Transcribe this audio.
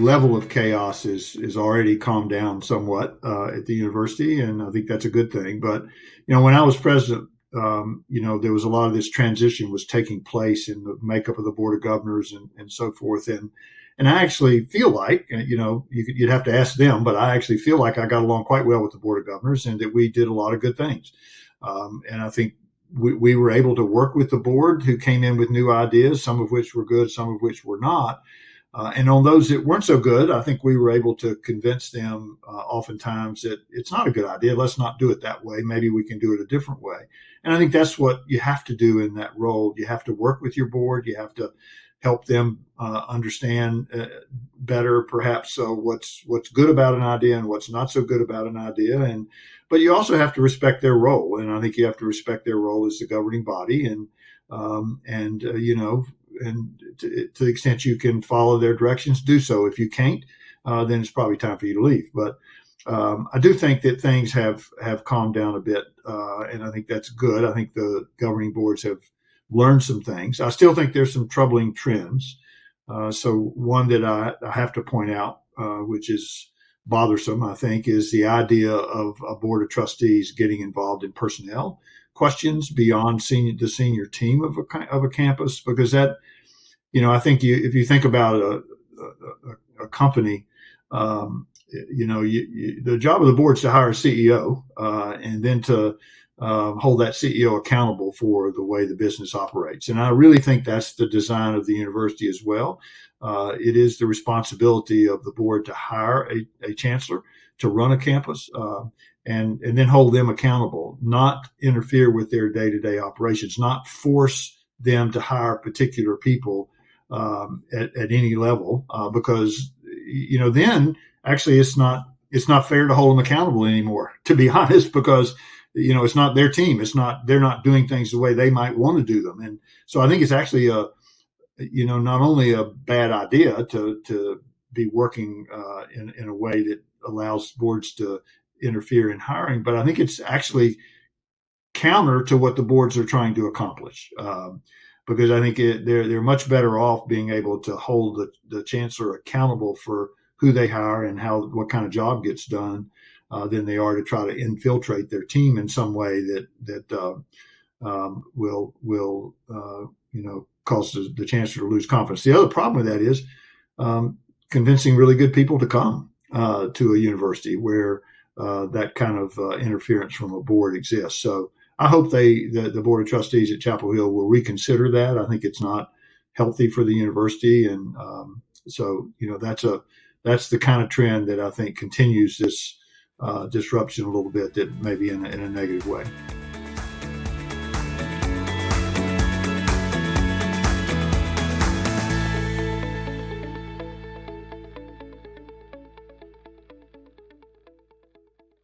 level of chaos is already calmed down somewhat at the university, and I think that's a good thing. But when I was president, there was a lot of this transition was taking place in the makeup of the board of governors and so forth, and I actually feel like you'd have to ask them, but I actually feel like I got along quite well with the board of governors, and that we did a lot of good things, and I think we were able to work with the board, who came in with new ideas, some of which were good, some of which were not. And on those that weren't so good, I think we were able to convince them oftentimes that it's not a good idea. Let's not do it that way. Maybe we can do it a different way. And I think that's what you have to do in that role. You have to work with your board. You have to help them understand better, perhaps, what's good about an idea and what's not so good about an idea. But you also have to respect their role, and I think you have to respect their role as the governing body, and to the extent you can follow their directions, do so. If you can't, then it's probably time for you to leave. But I do think that things have calmed down a bit, and I think that's good. I think the governing boards have learned some things. I still think there's some troubling trends. So one that I have to point out, which is bothersome, I think, is the idea of a board of trustees getting involved in personnel questions beyond the senior team of a campus, because that, I think if you think about a company, the job of the board is to hire a CEO, and then to hold that CEO accountable for the way the business operates. And I really think that's the design of the university as well. It is the responsibility of the board to hire a chancellor to run a campus, and then hold them accountable, not interfere with their day-to-day operations, not force them to hire particular people at any level, because then actually it's not fair to hold them accountable anymore, to be honest, because it's not their team. They're not doing things the way they might want to do them. And so I think it's actually not only a bad idea to be working in a way that allows boards to interfere in hiring, but I think it's actually counter to what the boards are trying to accomplish. Because I think they're much better off being able to hold the chancellor accountable for who they hire and what kind of job gets done, than they are to try to infiltrate their team in some way that will cause the chancellor to lose confidence. The other problem with that is convincing really good people to come to a university where that kind of interference from a board exists. So I hope the Board of Trustees at Chapel Hill will reconsider that. I think it's not healthy for the university, and so that's the kind of trend that I think continues this disruption a little bit, that maybe in a negative way.